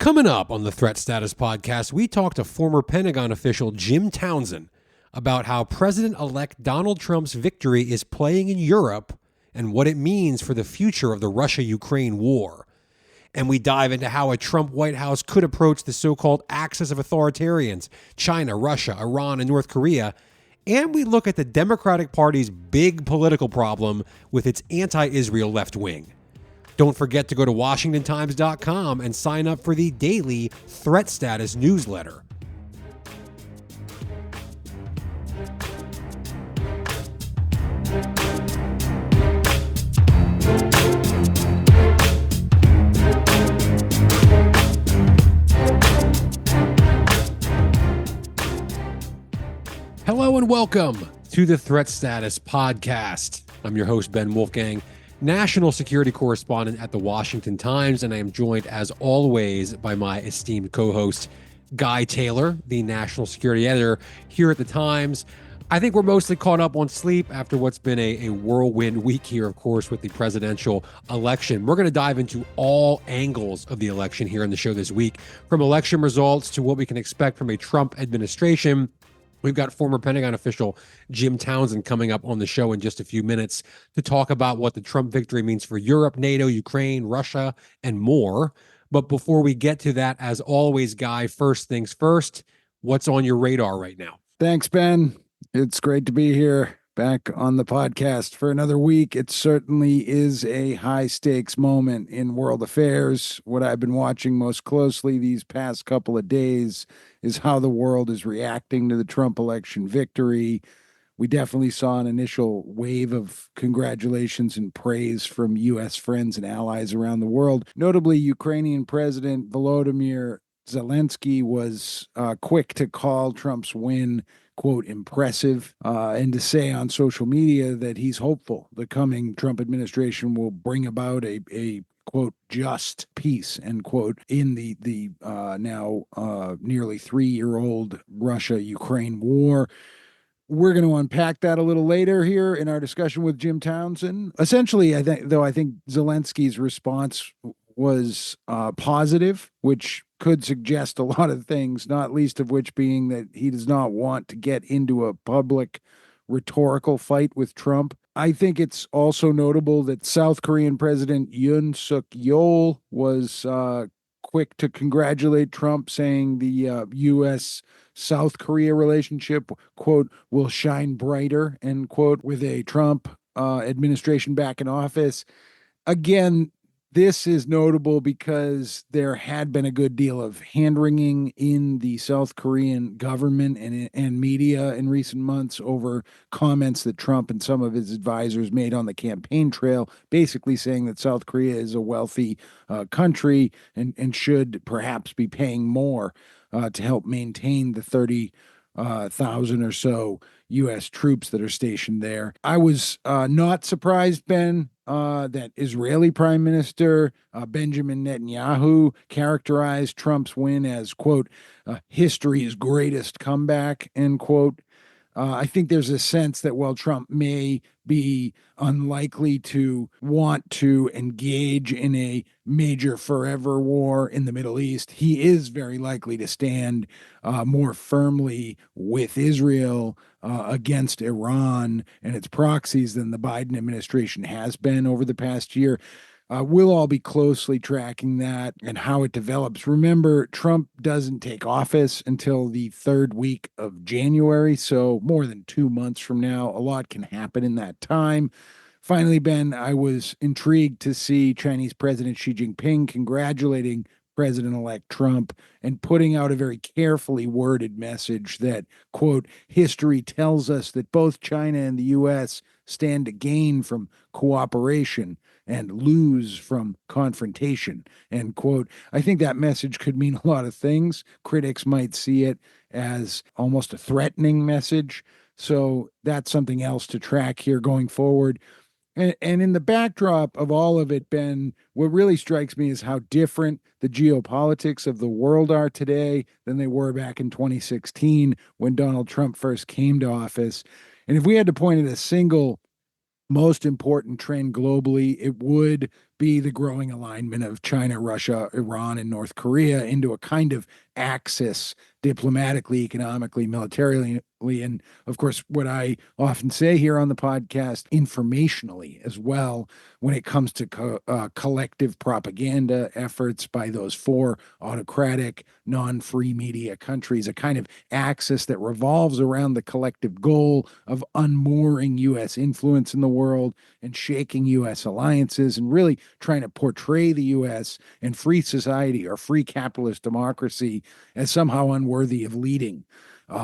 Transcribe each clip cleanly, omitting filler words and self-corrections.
Coming up on the Threat Status Podcast, we talked to former Pentagon official Jim Townsend about how President-elect Donald Trump's victory is playing in Europe and what it means for the future of the Russia-Ukraine war. And we dive into how a Trump White House could approach the so-called axis of authoritarians, China, Russia, Iran, and North Korea. And we look at the Democratic Party's big political problem with its anti-Israel left wing. Don't forget to go to WashingtonTimes.com and sign up for the daily Threat Status newsletter. Hello and welcome to the Threat Status Podcast. I'm your host, Ben Wolfgang, national security correspondent at the Washington Times, and I am joined, as always, by my esteemed co-host, Guy Taylor, the national security editor here at the Times. I think we're mostly caught up on sleep after what's been a whirlwind week here, of course, with the presidential election. We're going to dive into all angles of the election here in the show this week, from election results to what we can expect from a Trump administration. We've got former Pentagon official Jim Townsend coming up on the show in just a few minutes to talk about what the Trump victory means for Europe, NATO, Ukraine, Russia, and more. But before we get to that, as always, Guy, first things first, what's on your radar right now? Thanks, Ben. It's great to be here back on the podcast for another week. It certainly is a high-stakes moment in world affairs. What I've been watching most closely these past couple of days is how the world is reacting to the Trump election victory. We definitely saw an initial wave of congratulations and praise from U.S. friends and allies around the world. Notably, Ukrainian President Volodymyr Zelensky was quick to call Trump's win, quote, impressive, and to say on social media that he's hopeful the coming Trump administration will bring about a quote, just peace, end quote, in the now nearly 3-year-old Russia-Ukraine war. We're going to unpack that a little later here in our discussion with Jim Townsend. Essentially, I think Zelensky's response was positive, which could suggest a lot of things, not least of which being that he does not want to get into a public rhetorical fight with Trump. I think it's also notable that South Korean President Yoon Suk Yeol was quick to congratulate Trump, saying the U.S.-South Korea relationship, quote, will shine brighter, end quote, with a Trump administration back in office. Again, this is notable because there had been a good deal of hand-wringing in the South Korean government and media in recent months over comments that Trump and some of his advisors made on the campaign trail, basically saying that South Korea is a wealthy country and should perhaps be paying more to help maintain the 30,000 or so U.S. troops that are stationed there. I was not surprised, Ben, that Israeli Prime Minister Benjamin Netanyahu characterized Trump's win as, quote, history's greatest comeback, end quote. I think there's a sense that while Trump may be unlikely to want to engage in a major forever war in the Middle East, he is very likely to stand more firmly with Israel against Iran and its proxies than the Biden administration has been over the past year. We'll all be closely tracking that and how it develops. Remember, Trump doesn't take office until the third week of January, so more than 2 months from now. A lot can happen in that time. Finally, Ben, I was intrigued to see Chinese President Xi Jinping congratulating President-elect Trump and putting out a very carefully worded message that, quote, history tells us that both China and the U.S. stand to gain from cooperation and lose from confrontation, end quote. I think that message could mean a lot of things. Critics might see it as almost a threatening message. So that's something else to track here going forward. And in the backdrop of all of it, Ben, what really strikes me is how different the geopolitics of the world are today than they were back in 2016 when Donald Trump first came to office. And if we had to point at a single most important trend globally, it would be the growing alignment of China, Russia, Iran, and North Korea into a kind of axis diplomatically, economically, militarily, and of course, what I often say here on the podcast, informationally as well, when it comes to collective propaganda efforts by those four autocratic, non-free media countries, a kind of axis that revolves around the collective goal of unmooring U.S. influence in the world and shaking U.S. alliances and really trying to portray the U.S. and free society or free capitalist democracy as somehow unworthy of leading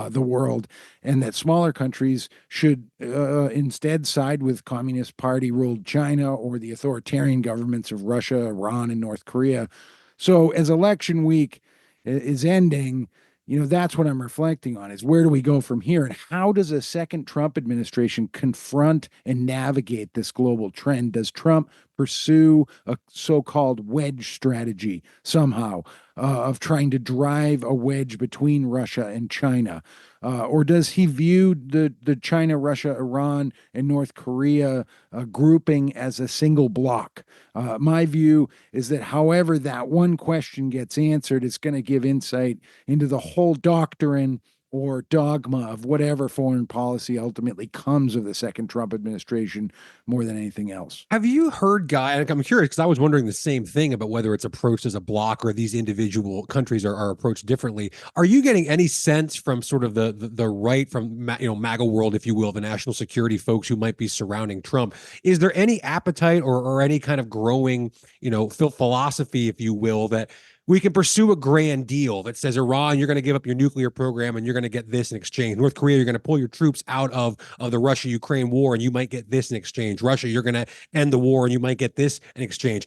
the world, and that smaller countries should instead side with Communist Party ruled China or the authoritarian governments of Russia, Iran, and North Korea. So as election week is ending, that's what I'm reflecting on, is where do we go from here, and how does a second Trump administration confront and navigate this global trend? Does Trump pursue a so-called wedge strategy somehow of trying to drive a wedge between Russia and China? Or does he view the China, Russia, Iran, and North Korea grouping as a single block? My view is that however that one question gets answered, it's going to give insight into the whole doctrine or dogma of whatever foreign policy ultimately comes of the second Trump administration more than anything else. Have you heard, Guy, and I'm curious because I was wondering the same thing about whether it's approached as a block or these individual countries are approached differently. Are you getting any sense from sort of the right, from MAGA world, if you will, the national security folks who might be surrounding Trump? Is there any appetite or any kind of growing, philosophy, if you will, that we can pursue a grand deal that says, Iran, you're going to give up your nuclear program and you're going to get this in exchange. North Korea, you're going to pull your troops out of the Russia-Ukraine war and you might get this in exchange. Russia, you're going to end the war and you might get this in exchange.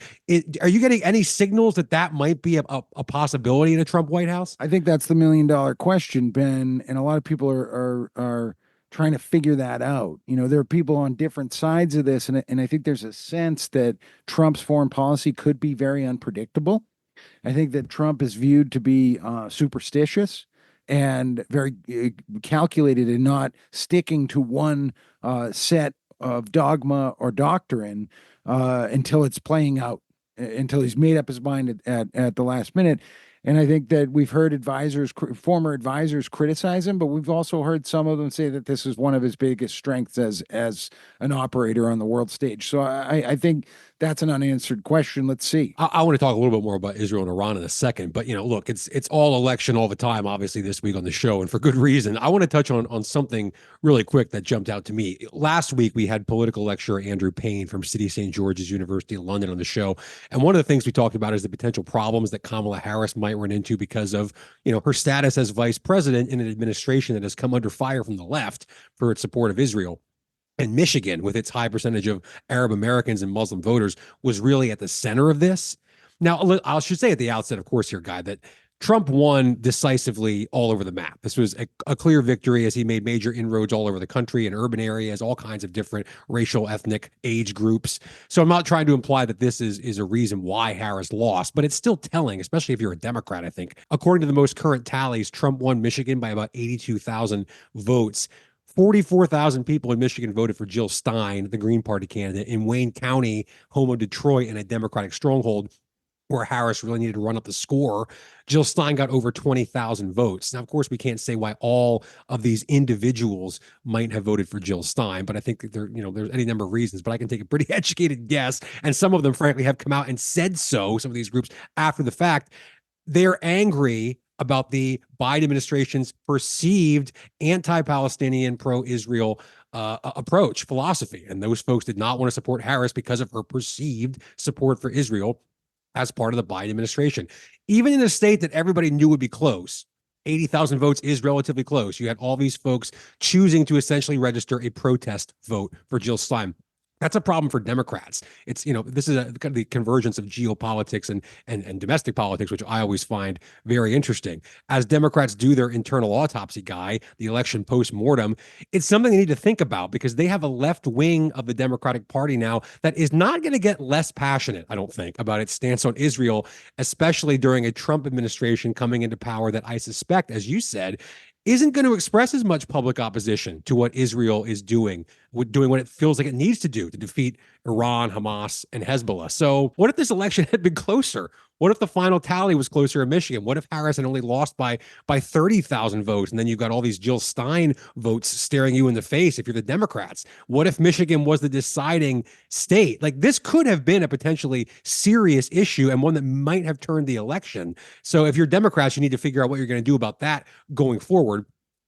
Are you getting any signals that might be a possibility in a Trump White House? I think that's the million-dollar question, Ben, and a lot of people are trying to figure that out. There are people on different sides of this, and I think there's a sense that Trump's foreign policy could be very unpredictable. I think that Trump is viewed to be superstitious and very calculated in not sticking to one set of dogma or doctrine until it's playing out, until he's made up his mind at the last minute. And I think that we've heard former advisors criticize him, but we've also heard some of them say that this is one of his biggest strengths as an operator on the world stage. So I think that's an unanswered question. Let's see. I want to talk a little bit more about Israel and Iran in a second, but look, it's all election all the time, obviously this week on the show, and for good reason. I want to touch on something really quick that jumped out to me. Last week, we had political lecturer Andrew Payne from City St. George's University in London on the show, and one of the things we talked about is the potential problems that Kamala Harris might run into because of her status as vice president in an administration that has come under fire from the left for its support of Israel. And Michigan, with its high percentage of Arab Americans and Muslim voters, was really at the center of this. Now, I should say at the outset, of course, here, Guy, that Trump won decisively all over the map. This was a clear victory as he made major inroads all over the country in urban areas, all kinds of different racial, ethnic, age groups. So I'm not trying to imply that this is a reason why Harris lost, but it's still telling, especially if you're a Democrat, I think. According to the most current tallies, Trump won Michigan by about 82,000 votes. 44,000 people in Michigan voted for Jill Stein, the Green Party candidate, in Wayne County, home of Detroit, and a Democratic stronghold where Harris really needed to run up the score. Jill Stein got over 20,000 votes. Now, of course, we can't say why all of these individuals might have voted for Jill Stein, but I think that there's any number of reasons, but I can take a pretty educated guess. And some of them, frankly, have come out and said so, some of these groups, after the fact. They're angry about the Biden administration's perceived anti-Palestinian, pro-Israel approach, philosophy. And those folks did not want to support Harris because of her perceived support for Israel as part of the Biden administration. Even in a state that everybody knew would be close, 80,000 votes is relatively close. You had all these folks choosing to essentially register a protest vote for Jill Stein. That's a problem for Democrats. It's, this is kind of the convergence of geopolitics and domestic politics, which I always find very interesting. As Democrats do their internal autopsy, Guy, the election post-mortem, it's something they need to think about because they have a left wing of the Democratic Party now that is not going to get less passionate, I don't think, about its stance on Israel, especially during a Trump administration coming into power that I suspect, as you said, isn't going to express as much public opposition to what Israel is doing doing what it feels like it needs to do to defeat Iran, Hamas, and Hezbollah. So what if this election had been closer? What if the final tally was closer in Michigan? What if Harris had only lost by 30,000 votes, and then you've got all these Jill Stein votes staring you in the face if you're the Democrats? What if Michigan was the deciding state? Like, this could have been a potentially serious issue and one that might have turned the election. So if you're Democrats, you need to figure out what you're going to do about that going forward.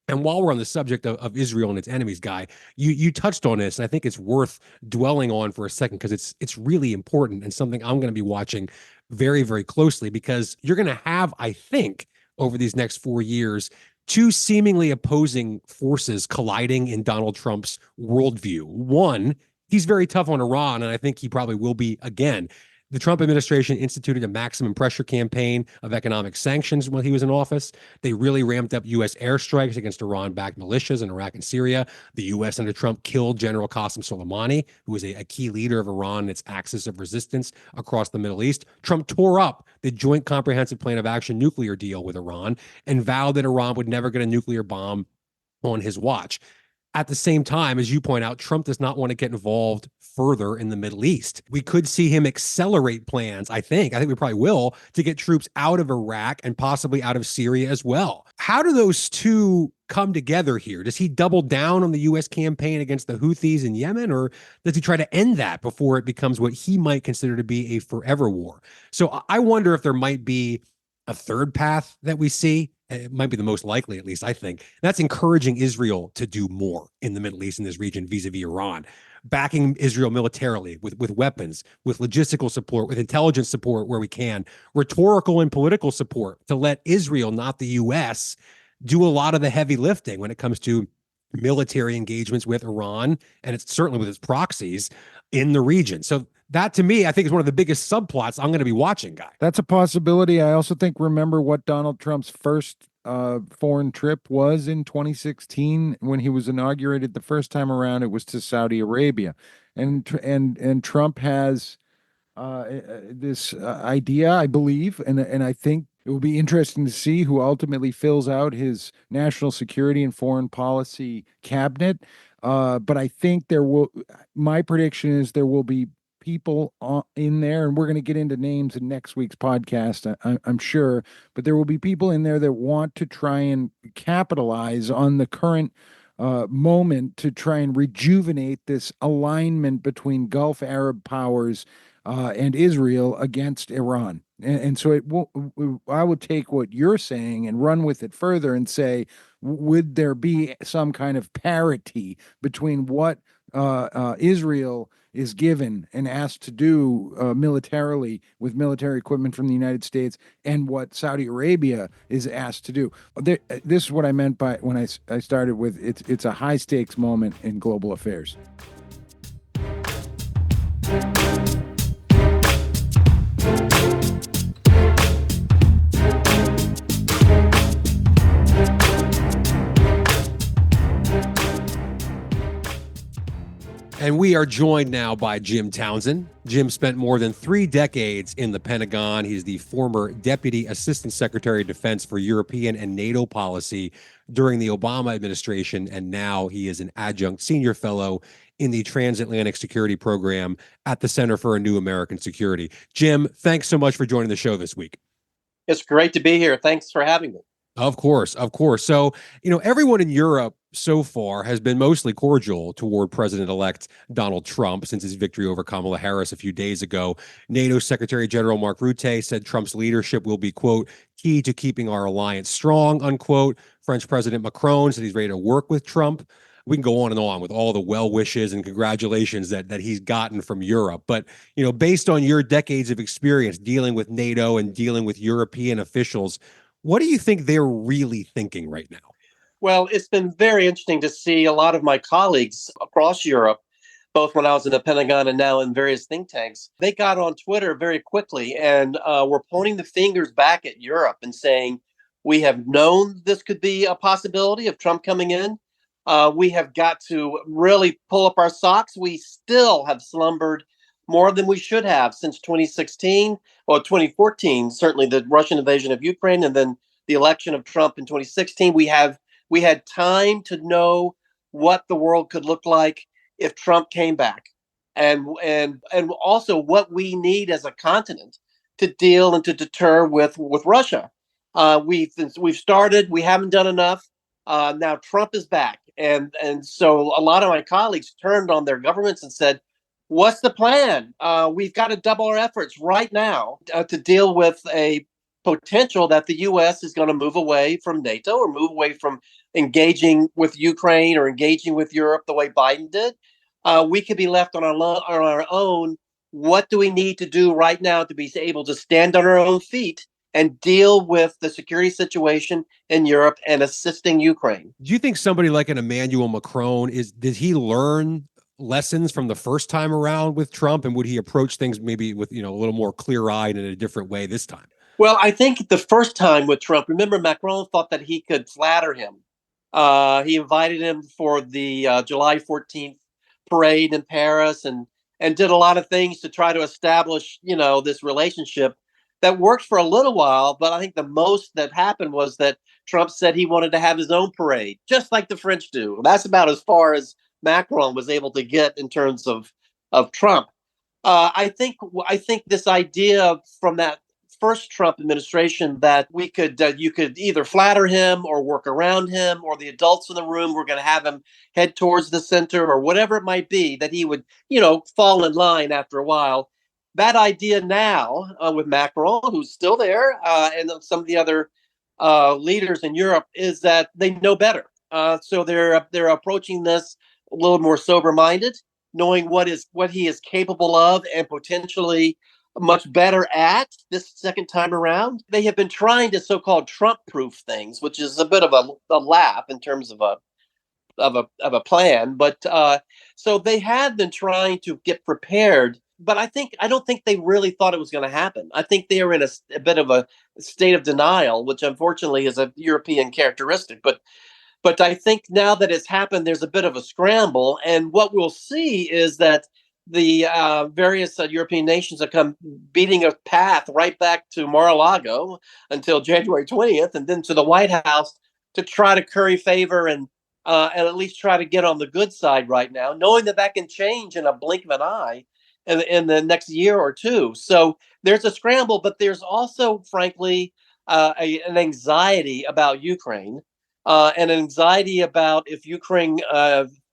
And while we're on the subject of Israel and its enemies, Guy, you touched on this, and I think it's worth dwelling on for a second because it's really important and something I'm going to be watching very, very closely, because you're going to have, I think, over these next 4 years, two seemingly opposing forces colliding in Donald Trump's worldview. One, he's very tough on Iran, and I think he probably will be again. The Trump administration instituted a maximum pressure campaign of economic sanctions when he was in office. They really ramped up U.S. airstrikes against Iran-backed militias in Iraq and Syria. The U.S. under Trump killed General Qasem Soleimani, who was a key leader of Iran and its axis of resistance across the Middle East. Trump tore up the Joint Comprehensive Plan of Action nuclear deal with Iran and vowed that Iran would never get a nuclear bomb on his watch. At the same time, as you point out, Trump does not want to get involved further in the Middle East. We could see him accelerate plans, I think we probably will, to get troops out of Iraq and possibly out of Syria as well. How do those two come together here? Does he double down on the U.S. campaign against the Houthis in Yemen, or does he try to end that before it becomes what he might consider to be a forever war? So I wonder if there might be a third path that we see. It might be the most likely, at least I think. That's encouraging Israel to do more in the Middle East, in this region, vis-a-vis Iran, backing Israel militarily with weapons, with logistical support, with intelligence support where we can, rhetorical and political support to let Israel, not the U.S., do a lot of the heavy lifting when it comes to military engagements with Iran, and it's certainly with its proxies in the region. So that, to me, I think is one of the biggest subplots I'm going to be watching, Guy. That's a possibility. I also think, remember what Donald Trump's first foreign trip was in 2016 when he was inaugurated the first time around. It was to Saudi Arabia, and Trump has this idea, I believe, and I think it will be interesting to see who ultimately fills out his national security and foreign policy cabinet. But I think my prediction is there will be people in there, and we're going to get into names in next week's podcast, I'm sure, but there will be people in there that want to try and capitalize on the current moment to try and rejuvenate this alignment between Gulf Arab powers and Israel against Iran. And so I would take what you're saying and run with it further and say, would there be some kind of parity between what Israel is given and asked to do militarily with military equipment from the United States and what Saudi Arabia is asked to do? This is what I meant by when I started with it's a high stakes moment in global affairs. And we are joined now by Jim Townsend. Jim spent more than 3 decades in the Pentagon. He's the former Deputy Assistant Secretary of Defense for European and NATO policy during the Obama administration, and now he is an adjunct senior fellow in the Transatlantic Security Program at the Center for a New American Security. Jim, thanks so much for joining the show this week. It's great to be here. Thanks for having me. Of course, of course. So, everyone in Europe so far has been mostly cordial toward President-elect Donald Trump since his victory over Kamala Harris a few days ago. NATO Secretary General Mark Rutte said Trump's leadership will be, quote, key to keeping our alliance strong, unquote. French President Macron said he's ready to work with Trump. We can go on and on with all the well wishes and congratulations that he's gotten from Europe. But, based on your decades of experience dealing with NATO and dealing with European officials, what do you think they're really thinking right now? Well, it's been very interesting to see a lot of my colleagues across Europe, both when I was in the Pentagon and now in various think tanks. They got on Twitter very quickly and were pointing the fingers back at Europe and saying, we have known this could be a possibility of Trump coming in. We have got to really pull up our socks. We still have slumbered more than we should have since 2016 or 2014, certainly the Russian invasion of Ukraine and then the election of Trump in 2016. We had time to know what the world could look like if Trump came back, and also what we need as a continent to deal and to deter with Russia. We've started. We haven't done enough. Now Trump is back, and so a lot of my colleagues turned on their governments and said, "What's the plan? We've got to double our efforts right now to deal with a potential that the U.S. is going to move away from NATO or move away from engaging with Ukraine or engaging with Europe the way Biden did. We could be left on our own. What do we need to do right now to be able to stand on our own feet and deal with the security situation in Europe and assisting Ukraine?" Do you think somebody like an Emmanuel Macron did he learn lessons from the first time around with Trump, and would he approach things maybe with, a little more clear-eyed in a different way this time? Well, I think the first time with Trump, remember, Macron thought that he could flatter him. He invited him for the July 14th parade in Paris, and did a lot of things to try to establish, this relationship that worked for a little while. But I think the most that happened was that Trump said he wanted to have his own parade, just like the French do. That's about as far as Macron was able to get in terms of Trump. I think this idea from that first Trump administration that you could either flatter him or work around him, or the adults in the room were going to have him head towards the center, or whatever it might be, that he would, fall in line after a while. That idea now with Macron, who's still there, and some of the other leaders in Europe, is that they know better. So they're approaching this a little more sober-minded, knowing what he is capable of and potentially much better at this second time around. They have been trying to so-called Trump-proof things, which is a bit of a laugh in terms of a plan. But so they have been trying to get prepared. But I don't think they really thought it was going to happen. I think they are in a bit of a state of denial, which unfortunately is a European characteristic. But I think now that it's happened, there's a bit of a scramble. And what we'll see is that the various European nations have come beating a path right back to Mar-a-Lago until January 20th, and then to the White House to try to curry favor and at least try to get on the good side right now, knowing that can change in a blink of an eye in the next year or two. So there's a scramble, but there's also, frankly, an anxiety about Ukraine, and an anxiety about if Ukraine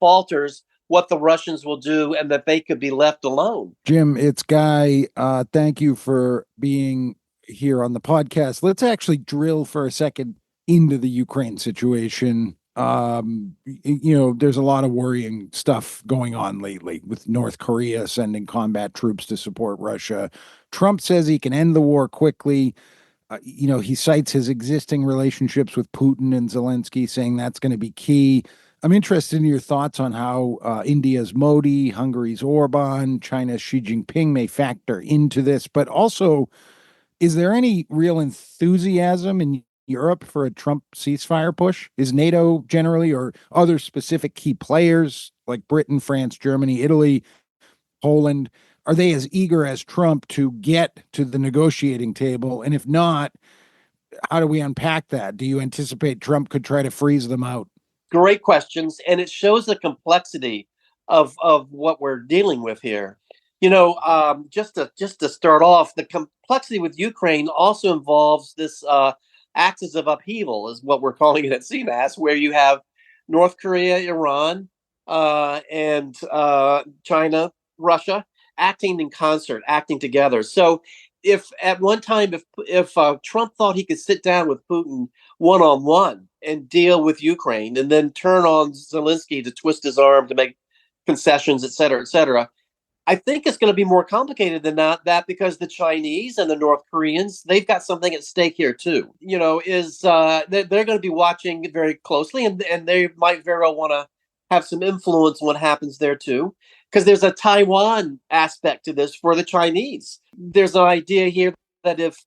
falters, what the Russians will do, and that they could be left alone. Jim, it's Guy. Thank you for being here on the podcast. Let's actually drill for a second into the Ukraine situation. There's a lot of worrying stuff going on lately with North Korea sending combat troops to support Russia. Trump says he can end the war quickly. He cites his existing relationships with Putin and Zelensky, saying that's going to be key. I'm interested in your thoughts on how India's Modi, Hungary's Orban, China's Xi Jinping may factor into this. But also, is there any real enthusiasm in Europe for a Trump ceasefire push? Is NATO generally, or other specific key players like Britain, France, Germany, Italy, Poland, are they as eager as Trump to get to the negotiating table? And if not, how do we unpack that? Do you anticipate Trump could try to freeze them out? Great questions, and it shows the complexity of what we're dealing with here. Just to start off, the complexity with Ukraine also involves this axis of upheaval, is what we're calling it at CMAS, where you have North Korea, Iran, and China, Russia acting in concert, acting together. So if at one time, if Trump thought he could sit down with Putin one-on-one and deal with Ukraine, and then turn on Zelensky to twist his arm to make concessions, et cetera, I think it's going to be more complicated than that, because the Chinese and the North Koreans, they've got something at stake here too. They're going to be watching very closely, and they might very well want to have some influence on what happens there too, because there's a Taiwan aspect to this for the Chinese. There's an idea here that if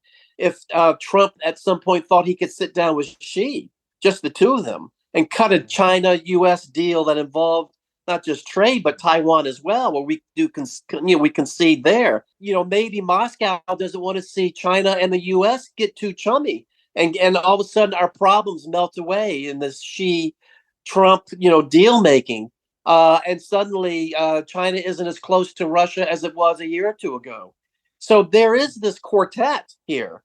Trump at some point thought he could sit down with Xi, just the two of them, and cut a China-U.S. deal that involved not just trade, but Taiwan as well, where we concede there. Maybe Moscow doesn't want to see China and the U.S. get too chummy, and all of a sudden our problems melt away in this Xi-Trump, deal making. And suddenly China isn't as close to Russia as it was a year or two ago. So there is this quartet here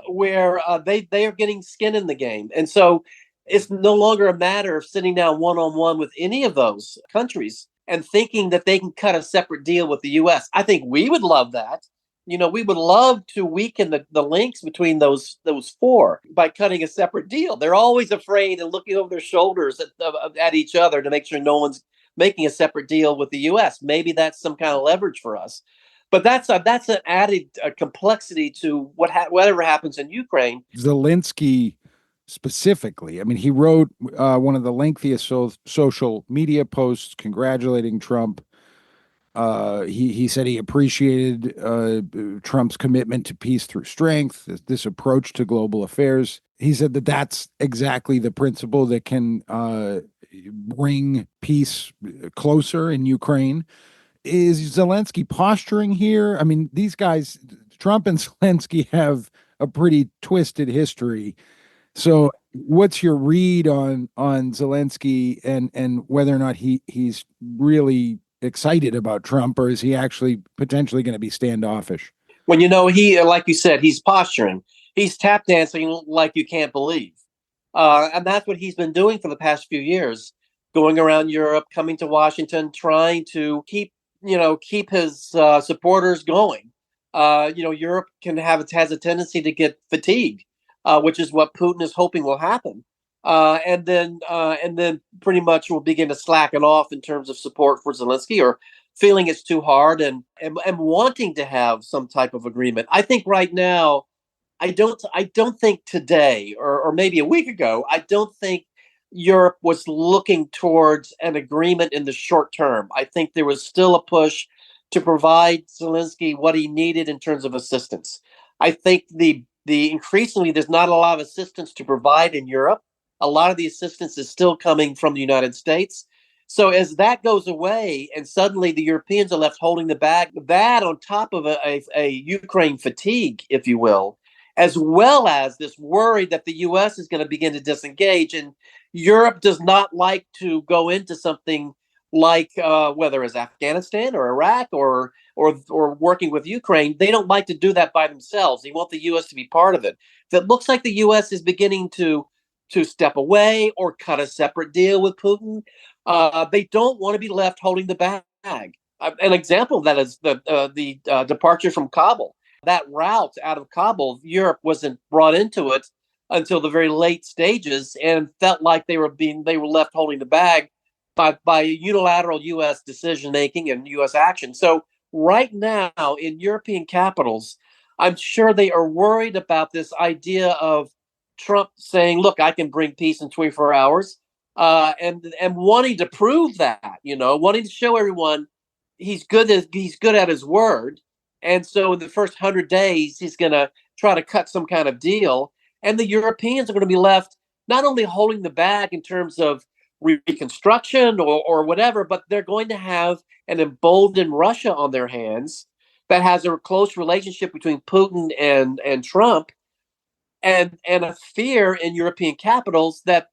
where they are getting skin in the game. And so it's no longer a matter of sitting down one on one with any of those countries and thinking that they can cut a separate deal with the US. I think we would love that. We would love to weaken the links between those four by cutting a separate deal. They're always afraid and looking over their shoulders at each other to make sure no one's making a separate deal with the U.S. Maybe that's some kind of leverage for us. But that's an added complexity to whatever happens in Ukraine. Zelensky specifically, I mean, he wrote one of the lengthiest social media posts congratulating Trump. He said he appreciated Trump's commitment to peace through strength, this approach to global affairs. He said that that's exactly the principle that can bring peace closer in Ukraine. Is Zelensky posturing here? I mean, these guys, Trump and Zelensky, have a pretty twisted history. So what's your read on Zelensky and whether or not he's really excited about Trump, or is he actually potentially going to be standoffish? When he, like you said, he's posturing. He's tap dancing like you can't believe. And that's what he's been doing for the past few years, going around Europe, coming to Washington, trying to keep his supporters going. Europe has a tendency to get fatigued, which is what Putin is hoping will happen. And then pretty much will begin to slacken off in terms of support for Zelensky, or feeling it's too hard and wanting to have some type of agreement. I think right now, I don't think today or maybe a week ago, I don't think Europe was looking towards an agreement in the short term. I think there was still a push to provide Zelensky what he needed in terms of assistance. I think the increasingly there's not a lot of assistance to provide in Europe. A lot of the assistance is still coming from the United States. So as that goes away and suddenly the Europeans are left holding the bag, that on top of a Ukraine fatigue, if you will, as well as this worry that the U.S. is going to begin to disengage. And Europe does not like to go into something like whether it's Afghanistan or Iraq or working with Ukraine. They don't like to do that by themselves. They want the U.S. to be part of it. If it looks like the U.S. is beginning to step away or cut a separate deal with Putin, they don't want to be left holding the bag. An example of that is the departure from Kabul. That route out of Kabul, Europe wasn't brought into it until the very late stages, and felt like they were left holding the bag by unilateral U.S. decision making and U.S. action. So right now in European capitals, I'm sure they are worried about this idea of Trump saying, "Look, I can bring peace in 24 hours," and wanting to prove that, wanting to show everyone he's good at his word. And so in the first 100 days, he's going to try to cut some kind of deal. And the Europeans are going to be left not only holding the bag in terms of reconstruction or whatever, but they're going to have an emboldened Russia on their hands that has a close relationship between Putin and Trump, and a fear in European capitals that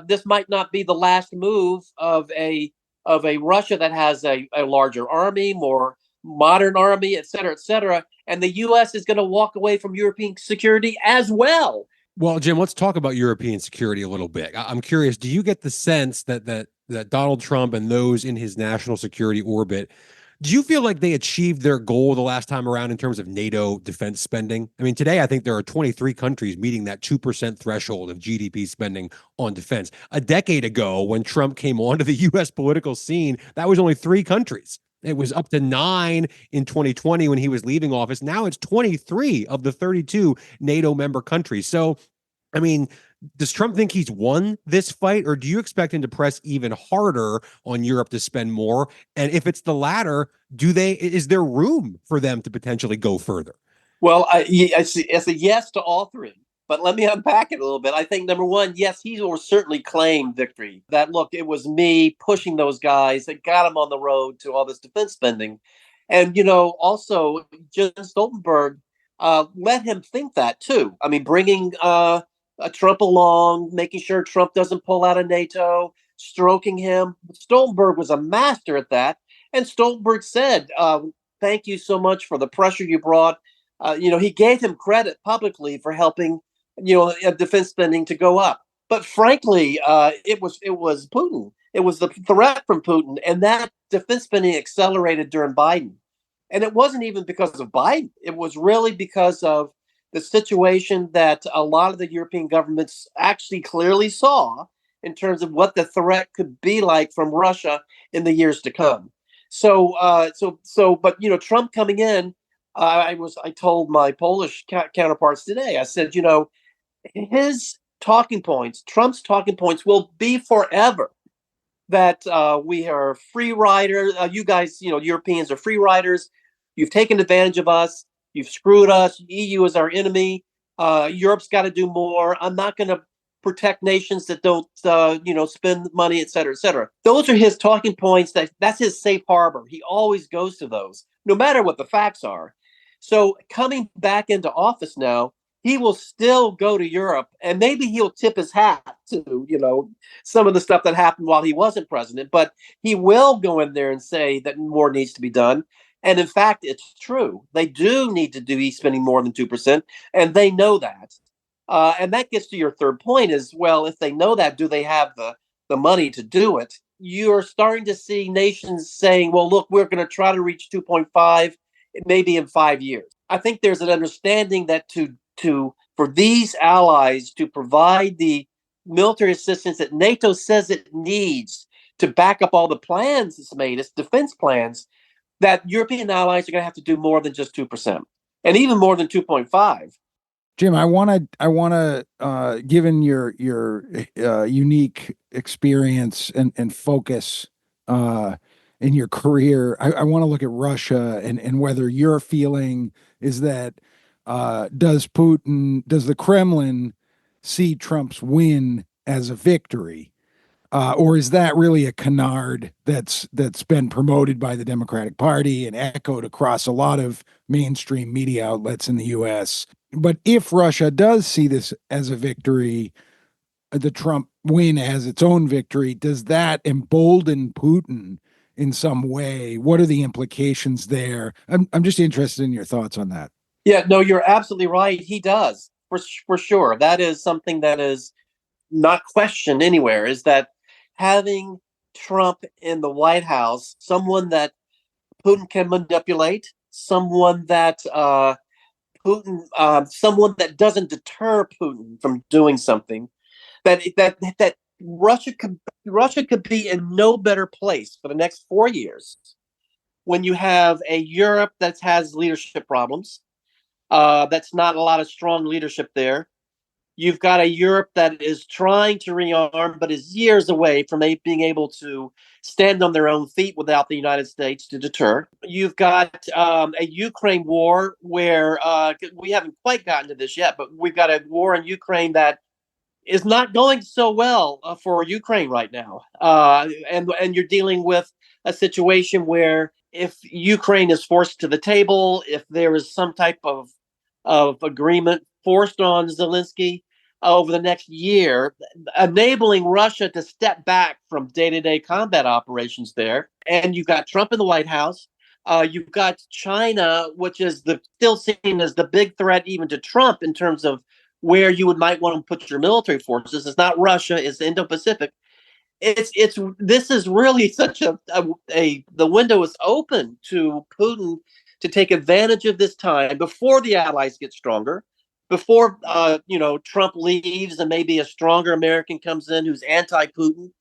this might not be the last move of a Russia that has a larger army, more modern army, et cetera, and the U.S. is going to walk away from European security as well. Well, Jim, let's talk about European security a little bit. I'm curious, do you get the sense that Donald Trump and those in his national security orbit, do you feel like they achieved their goal the last time around in terms of NATO defense spending? I mean, today, I think there are 23 countries meeting that 2% threshold of GDP spending on defense. A decade ago, when Trump came onto the U.S. political scene, that was only 3 countries. It was up to 9 in 2020 when he was leaving office. Now it's 23 of the 32 NATO member countries. So, I mean, does Trump think he's won this fight, or do you expect him to press even harder on Europe to spend more? And if it's the latter, is there room for them to potentially go further? Well, it's a yes to all 3. But let me unpack it a little bit. I think, number one, yes, he will certainly claim victory. That, look, it was me pushing those guys that got him on the road to all this defense spending. And, also, Jim Stoltenberg let him think that, too. I mean, bringing Trump along, making sure Trump doesn't pull out of NATO, stroking him. Stoltenberg was a master at that. And Stoltenberg said, thank you so much for the pressure you brought. He gave him credit publicly for helping, defense spending to go up. But frankly, it was Putin. It was the threat from Putin, and that defense spending accelerated during Biden. And it wasn't even because of Biden. It was really because of the situation that a lot of the European governments actually clearly saw in terms of what the threat could be like from Russia in the years to come. But Trump coming in, I told my Polish counterparts today. I said, his talking points, Trump's talking points, will be forever that we are free riders. You guys, Europeans are free riders. You've taken advantage of us. You've screwed us. EU is our enemy. Europe's got to do more. I'm not going to protect nations that don't, spend money, et cetera, et cetera. Those are his talking points. That's his safe harbor. He always goes to those, no matter what the facts are. So coming back into office now, he will still go to Europe, and maybe he'll tip his hat to, some of the stuff that happened while he wasn't president, but he will go in there and say that more needs to be done. And in fact, it's true. They do need to be spending more than 2%, and they know that. And that gets to your third point as well. If they know that, do they have the money to do it? You're starting to see nations saying, well, look, we're going to try to reach 2.5 maybe in 5 years. I think there's an understanding that for these allies to provide the military assistance that NATO says it needs to back up all the plans it's made, its defense plans, that European allies are going to have to do more than just 2%, and even more than 2.5. Jim, I want to, given your unique experience and focus in your career, I want to look at Russia and whether your feeling is that does the Kremlin see Trump's win as a victory, or is that really a canard that's been promoted by the Democratic Party and echoed across a lot of mainstream media outlets in the U.S.? But if Russia does see this as a victory, the Trump win as its own victory, does that embolden Putin in some way? What are the implications there? I'm just interested in your thoughts on that. Yeah, no, you're absolutely right. He does, for sure. That is something that is not questioned anywhere, is that having Trump in the White House, someone that Putin can manipulate, someone that someone that doesn't deter Putin from doing something, that Russia could be in no better place for the next 4 years when you have a Europe that has leadership problems. That's not a lot of strong leadership there. You've got a Europe that is trying to rearm, but is years away from being able to stand on their own feet without the United States to deter. You've got a Ukraine war where we haven't quite gotten to this yet, but we've got a war in Ukraine that is not going so well for Ukraine right now. And you're dealing with a situation where if Ukraine is forced to the table, if there is some type of agreement forced on Zelensky over the next year, enabling Russia to step back from day-to-day combat operations there. And you've got Trump in the White House. You've got China, which is still seen as the big threat even to Trump in terms of where you might want to put your military forces. It's not Russia, it's the Indo-Pacific. This is really such the window is open to Putin to take advantage of this time before the allies get stronger, before Trump leaves and maybe a stronger American comes in who's anti-Putin.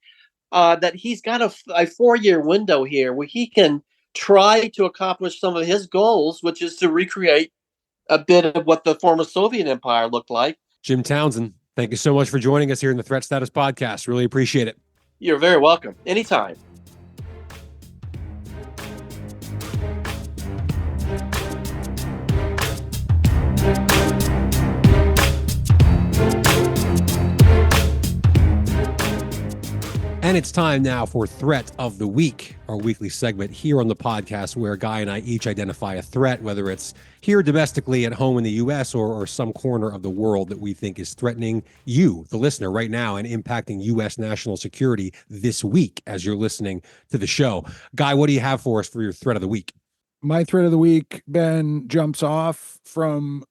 That he's got a 4-year window here where he can try to accomplish some of his goals, which is to recreate a bit of what the former Soviet Empire looked like. Jim Townsend, thank you so much for joining us here in the Threat Status Podcast. Really appreciate it. You're very welcome. Anytime. And it's time now for Threat of the Week, our weekly segment here on the podcast where Guy and I each identify a threat, whether it's here domestically at home in the U.S. or some corner of the world that we think is threatening you, the listener, right now and impacting U.S. national security this week as you're listening to the show. Guy, what do you have for us for your Threat of the Week? My threat of the week, Ben, jumps off from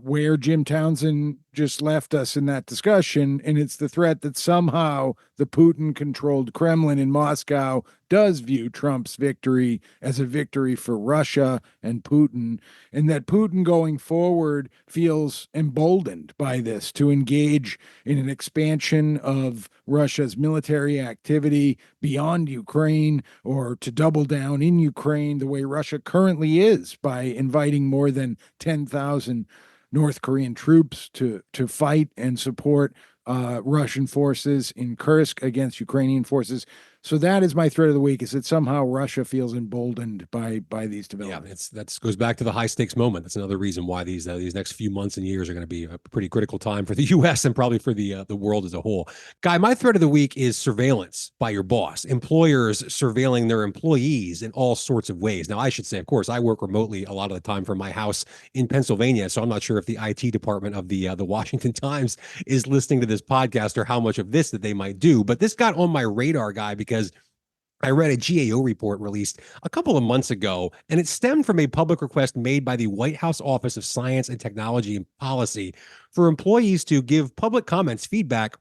where Jim Townsend just left us in that discussion, and it's the threat that somehow the Putin-controlled Kremlin in Moscow does view Trump's victory as a victory for Russia and Putin, and that Putin going forward feels emboldened by this to engage in an expansion of Russia's military activity beyond Ukraine, or to double down in Ukraine the way Russia currently is by inviting more than 10,000 North Korean troops to fight and support Russian forces in Kursk against Ukrainian forces. So that is my threat of the week, is that somehow Russia feels emboldened by these developments. Yeah, that goes back to the high stakes moment. That's another reason why these next few months and years are going to be a pretty critical time for the U.S. and probably for the world as a whole. Guy, my threat of the week is surveillance by your boss. Employers surveilling their employees in all sorts of ways. Now, I should say, of course, I work remotely a lot of the time from my house in Pennsylvania, so I'm not sure if the IT department of the Washington Times is listening to this podcast or how much of this that they might do. But this got on my radar, Guy, because I read a GAO report released a couple of months ago, and it stemmed from a public request made by the White House Office of Science and Technology and Policy for employees to give public comments, feedback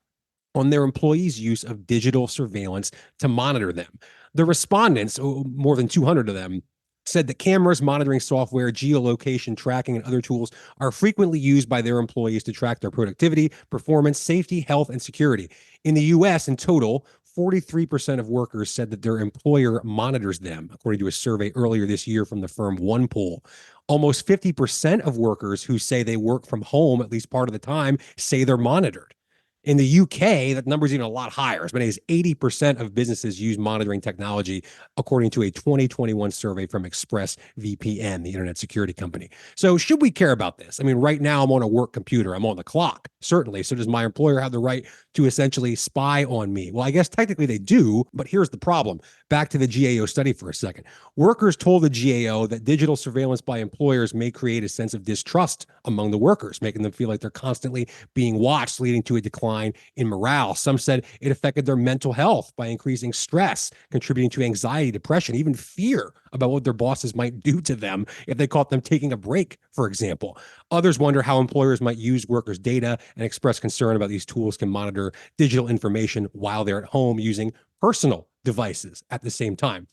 on their employees' use of digital surveillance to monitor them. The respondents, more than 200 of them, said that cameras, monitoring software, geolocation tracking, and other tools are frequently used by their employees to track their productivity, performance, safety, health, and security. In the U.S., in total, 43% of workers said that their employer monitors them, according to a survey earlier this year from the firm OnePoll. Almost 50% of workers who say they work from home at least part of the time say they're monitored. In the UK, that number is even a lot higher. As many as 80% of businesses use monitoring technology, according to a 2021 survey from ExpressVPN, the internet security company. So should we care about this? I mean, right now I'm on a work computer. I'm on the clock, certainly. So does my employer have the right to essentially spy on me? Well, I guess technically they do, but here's the problem. Back to the GAO study for a second. Workers told the GAO that digital surveillance by employers may create a sense of distrust among the workers, making them feel like they're constantly being watched, leading to a decline in morale. Some said it affected their mental health by increasing stress, contributing to anxiety, depression, even fear about what their bosses might do to them if they caught them taking a break, for example. Others wonder how employers might use workers' data and express concern about these tools can monitor digital information while they're at home using personal devices at the same time.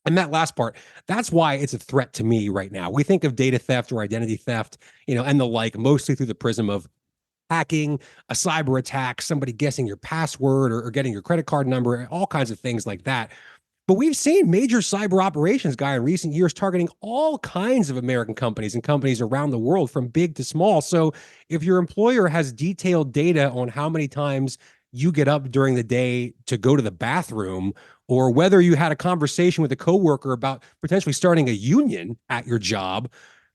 And that last part, that's why it's a threat to me right now. We think of data theft or identity theft, and the like, mostly through the prism of hacking, a cyber attack, somebody guessing your password or getting your credit card number, all kinds of things like that. But we've seen major cyber operations, Guy, in recent years targeting all kinds of American companies and companies around the world, from big to small. So if your employer has detailed data on how many times you get up during the day to go to the bathroom, or whether you had a conversation with a coworker about potentially starting a union at your job,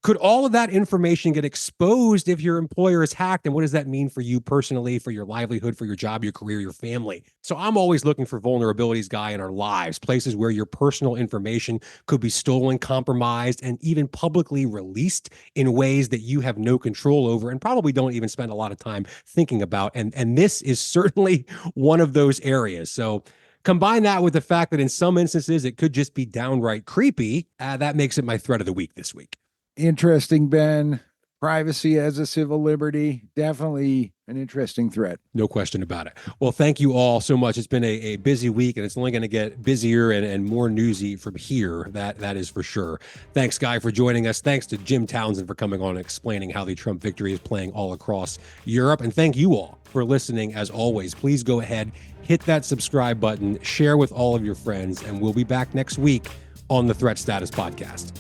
could all of that information get exposed if your employer is hacked? And what does that mean for you personally, for your livelihood, for your job, your career, your family? So I'm always looking for vulnerabilities, Guy, in our lives, places where your personal information could be stolen, compromised, and even publicly released in ways that you have no control over and probably don't even spend a lot of time thinking about. And this is certainly one of those areas. So combine that with the fact that in some instances, it could just be downright creepy. That makes it my threat of the week this week. Interesting, Ben. Privacy as a civil liberty, definitely an interesting threat. No question about it. Well, thank you all so much. It's been a busy week, and it's only going to get busier and more newsy from here. That is for sure. Thanks, Guy, for joining us. Thanks to Jim Townsend for coming on and explaining how the Trump victory is playing all across Europe. And thank you all for listening. As always, please go ahead, hit that subscribe button, share with all of your friends, and we'll be back next week on the Threat Status Podcast.